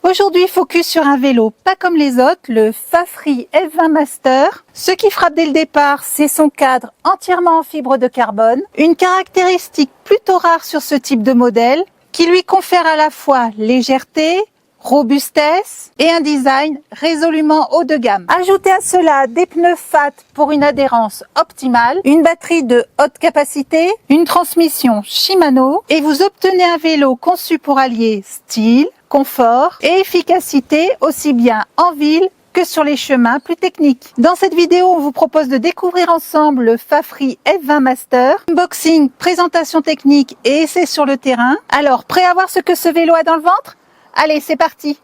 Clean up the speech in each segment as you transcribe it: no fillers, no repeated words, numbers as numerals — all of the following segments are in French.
Aujourd'hui, focus sur un vélo pas comme les autres, le Fafri F20 Master. Ce qui frappe dès le départ, c'est son cadre entièrement en fibre de carbone. Une caractéristique plutôt rare sur ce type de modèle, qui lui confère à la fois légèreté, robustesse et un design résolument haut de gamme. Ajoutez à cela des pneus fat pour une adhérence optimale, une batterie de haute capacité, une transmission Shimano et vous obtenez un vélo conçu pour allier style, confort et efficacité aussi bien en ville que sur les chemins plus techniques. Dans cette vidéo, on vous propose de découvrir ensemble le Fafri F20 Master. Unboxing, présentation technique et essai sur le terrain. Alors, prêt à voir ce que ce vélo a dans le ventre ? Allez, c'est parti!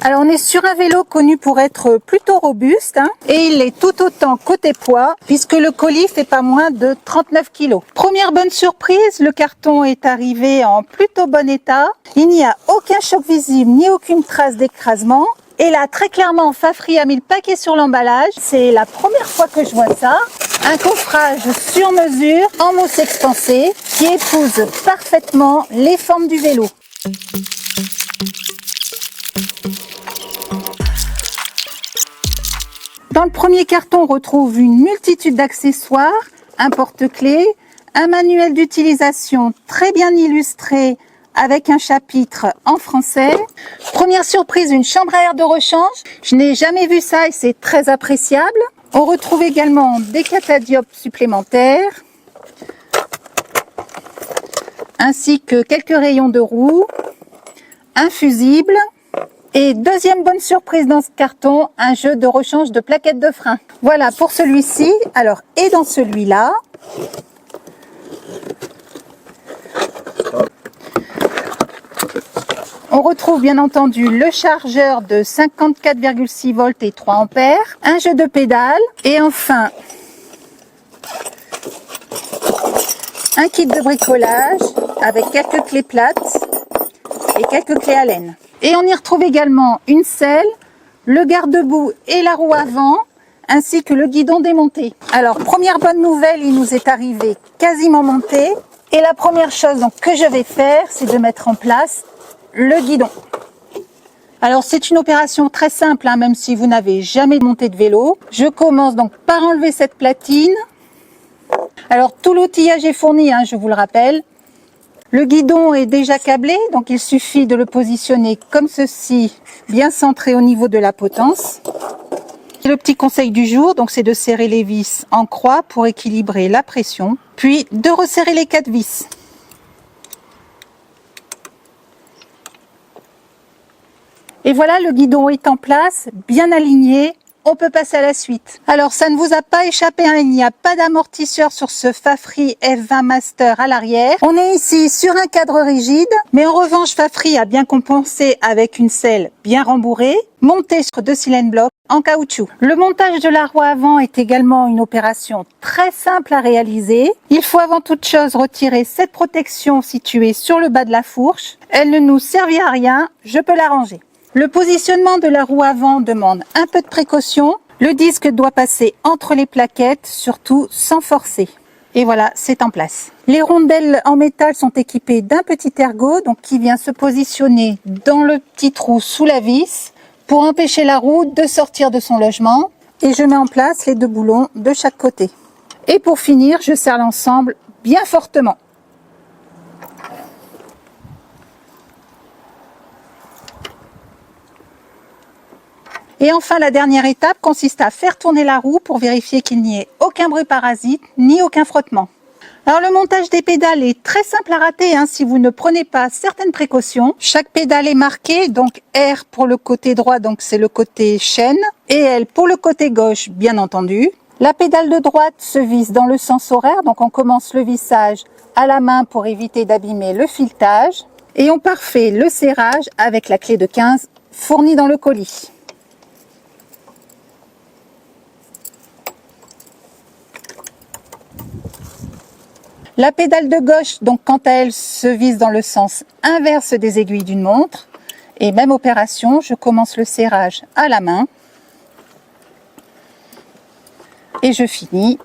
Alors, on est sur un vélo connu pour être plutôt robuste et il est tout autant côté poids puisque le colis fait pas moins de 39 kg. Première bonne surprise, le carton est arrivé en plutôt bon état. Il n'y a aucun choc visible ni aucune trace d'écrasement. Et là, très clairement, Fafri a mis le paquet sur l'emballage. C'est la première fois que je vois ça. Un coffrage sur mesure en mousse expansée qui épouse parfaitement les formes du vélo. Dans le premier carton, on retrouve une multitude d'accessoires, un porte-clés, un manuel d'utilisation très bien illustré avec un chapitre en français. Première surprise, une chambre à air de rechange. Je n'ai jamais vu ça et c'est très appréciable. On retrouve également des catadiopes supplémentaires, ainsi que quelques rayons de roue, un fusible. Et deuxième bonne surprise dans ce carton, un jeu de rechange de plaquettes de frein. Voilà pour celui-ci. Alors, et dans celui-là, on retrouve bien entendu le chargeur de 54,6 volts et 3 ampères, un jeu de pédales et enfin un kit de bricolage avec quelques clés plates et quelques clés à laine. Et on y retrouve également une selle, le garde-boue et la roue avant, ainsi que le guidon démonté. Alors, première bonne nouvelle, il nous est arrivé quasiment monté. Et la première chose donc, que je vais faire, c'est de mettre en place le guidon. Alors, c'est une opération très simple, même si vous n'avez jamais monté de vélo. Je commence donc par enlever cette platine. Alors, tout l'outillage est fourni, je vous le rappelle. Le guidon est déjà câblé, donc il suffit de le positionner comme ceci, bien centré au niveau de la potence. Et le petit conseil du jour, donc c'est de serrer les vis en croix pour équilibrer la pression, puis de resserrer les 4 vis. Et voilà, le guidon est en place, bien aligné. On peut passer à la suite. Alors, ça ne vous a pas échappé, il n'y a pas d'amortisseur sur ce Fafri F20 Master à l'arrière. On est ici sur un cadre rigide, mais en revanche, Fafri a bien compensé avec une selle bien rembourrée, montée sur 2 cylindres blocs en caoutchouc. Le montage de la roue avant est également une opération très simple à réaliser. Il faut avant toute chose retirer cette protection située sur le bas de la fourche. Elle ne nous servit à rien, je peux la ranger. Le positionnement de la roue avant demande un peu de précaution. Le disque doit passer entre les plaquettes, surtout sans forcer. Et voilà, c'est en place. Les rondelles en métal sont équipées d'un petit ergot donc qui vient se positionner dans le petit trou sous la vis pour empêcher la roue de sortir de son logement. Et je mets en place les 2 boulons de chaque côté. Et pour finir, je serre l'ensemble bien fortement. Et enfin, la dernière étape consiste à faire tourner la roue pour vérifier qu'il n'y ait aucun bruit parasite ni aucun frottement. Alors le montage des pédales est très simple à rater si vous ne prenez pas certaines précautions. Chaque pédale est marquée, donc R pour le côté droit, donc c'est le côté chaîne, et L pour le côté gauche, bien entendu. La pédale de droite se visse dans le sens horaire, donc on commence le vissage à la main pour éviter d'abîmer le filetage. Et on parfait le serrage avec la clé de 15 fournie dans le colis. La pédale de gauche, donc quant à elle, se visse dans le sens inverse des aiguilles d'une montre. Et même opération, je commence le serrage à la main. Et je finis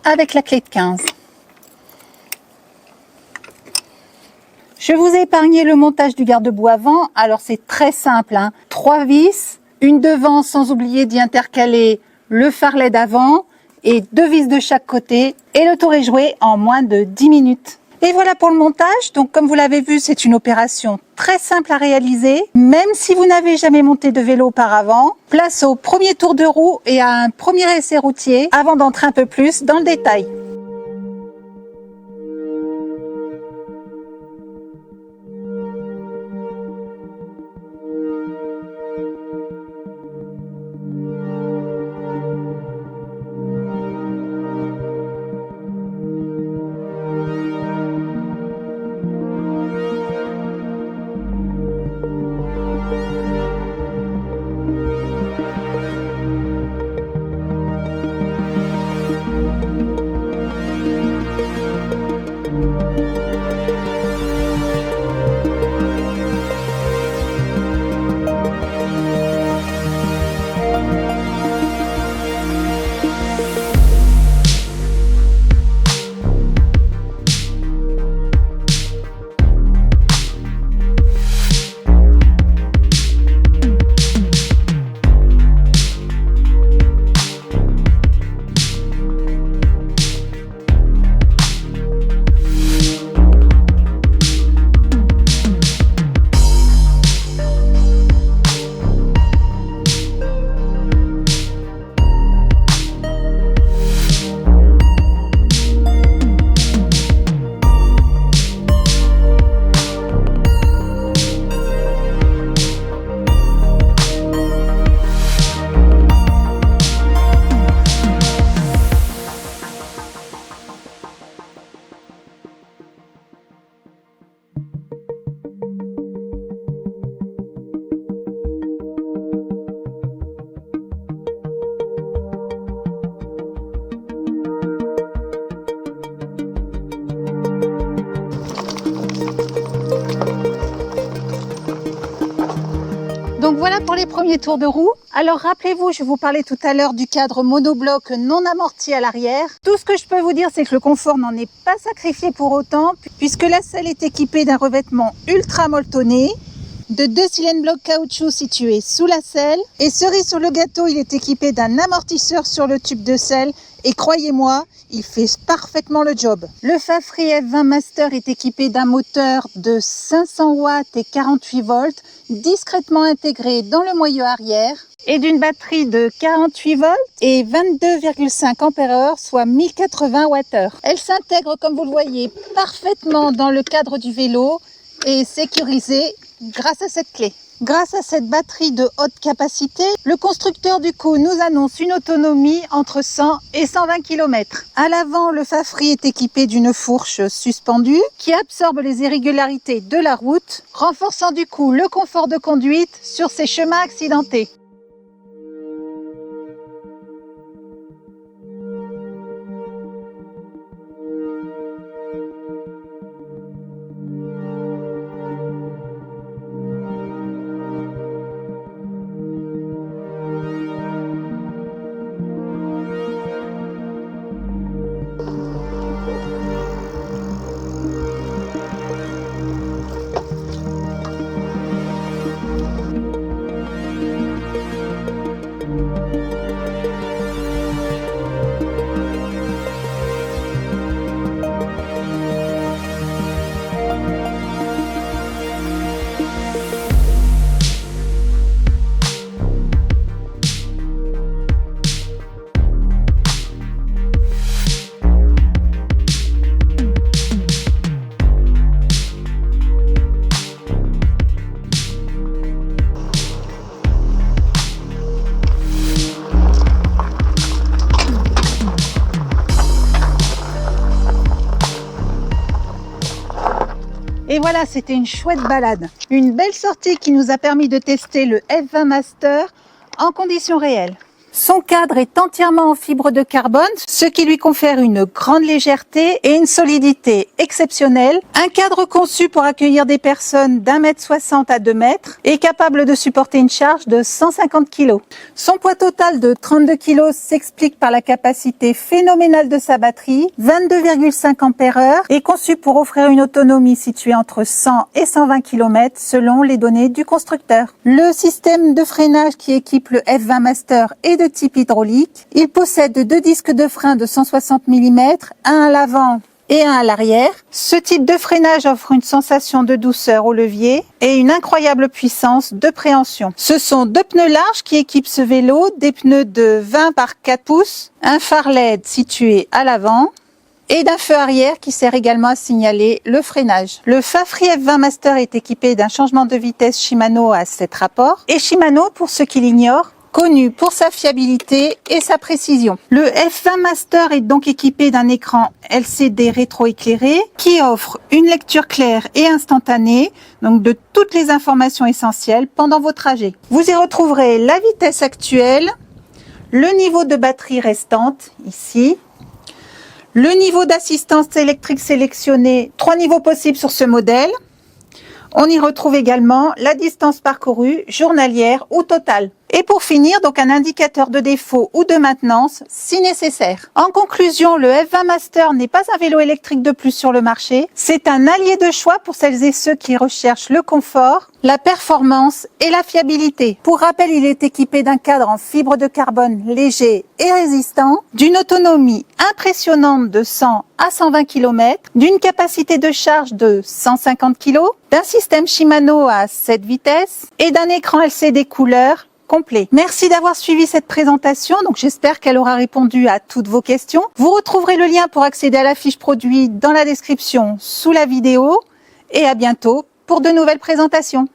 avec la clé de 15. Je vous ai épargné le montage du garde-boue avant, alors c'est très simple, 3 vis, une devant sans oublier d'y intercaler le phare LED avant et 2 vis de chaque côté et le tour est joué en moins de 10 minutes. Et voilà pour le montage. Donc comme vous l'avez vu, c'est une opération très simple à réaliser. Même si vous n'avez jamais monté de vélo auparavant, place au premier tour de roue et à un premier essai routier avant d'entrer un peu plus dans le détail. Donc voilà pour les premiers tours de roue. Alors rappelez-vous, je vous parlais tout à l'heure du cadre monobloc non amorti à l'arrière. Tout ce que je peux vous dire, c'est que le confort n'en est pas sacrifié pour autant, puisque la selle est équipée d'un revêtement ultra molletonné, de 2 cylindres blocs caoutchouc situés sous la selle. Et cerise sur le gâteau, il est équipé d'un amortisseur sur le tube de selle. Et croyez-moi, il fait parfaitement le job. Le Fafri F20 Master est équipé d'un moteur de 500 watts et 48 volts, discrètement intégré dans le moyeu arrière, et d'une batterie de 48 volts et 22,5 Ah, soit 1080 Wh. Elle s'intègre, comme vous le voyez, parfaitement dans le cadre du vélo et est sécurisée grâce à cette clé. Grâce à cette batterie de haute capacité, le constructeur du coup nous annonce une autonomie entre 100 et 120 km. À l'avant, le Fafri est équipé d'une fourche suspendue qui absorbe les irrégularités de la route, renforçant du coup le confort de conduite sur ces chemins accidentés. Et voilà, c'était une chouette balade. Une belle sortie qui nous a permis de tester le F20 Master en conditions réelles. Son cadre est entièrement en fibre de carbone, ce qui lui confère une grande légèreté et une solidité exceptionnelle. Un cadre conçu pour accueillir des personnes d'1,60 m à 2 mètres et capable de supporter une charge de 150 kg. Son poids total de 32 kg s'explique par la capacité phénoménale de sa batterie, 22,5 Ah, et conçu pour offrir une autonomie située entre 100 et 120 km selon les données du constructeur. Le système de freinage qui équipe le F20 Master est de type hydraulique. Il possède 2 disques de frein de 160 mm, un à l'avant et un à l'arrière. Ce type de freinage offre une sensation de douceur au levier et une incroyable puissance de préhension. Ce sont 2 pneus larges qui équipent ce vélo, des pneus de 20 par 4 pouces, un phare LED situé à l'avant et d'un feu arrière qui sert également à signaler le freinage. Le Fafri F20 Master est équipé d'un changement de vitesse Shimano à 7 rapports et Shimano, pour ceux qui l'ignorent, connu pour sa fiabilité et sa précision. Le F20 Master est donc équipé d'un écran LCD rétroéclairé qui offre une lecture claire et instantanée, donc de toutes les informations essentielles pendant vos trajets. Vous y retrouverez la vitesse actuelle, le niveau de batterie restante, ici, le niveau d'assistance électrique sélectionné, 3 niveaux possibles sur ce modèle. On y retrouve également la distance parcourue, journalière ou totale. Et pour finir, donc un indicateur de défaut ou de maintenance si nécessaire. En conclusion, le F20 Master n'est pas un vélo électrique de plus sur le marché. C'est un allié de choix pour celles et ceux qui recherchent le confort, la performance et la fiabilité. Pour rappel, il est équipé d'un cadre en fibre de carbone léger et résistant, d'une autonomie impressionnante de 100 à 120 km, d'une capacité de charge de 150 kg, d'un système Shimano à 7 vitesses et d'un écran LCD couleur complet. Merci d'avoir suivi cette présentation. Donc j'espère qu'elle aura répondu à toutes vos questions. Vous retrouverez le lien pour accéder à la fiche produit dans la description sous la vidéo. Et à bientôt pour de nouvelles présentations.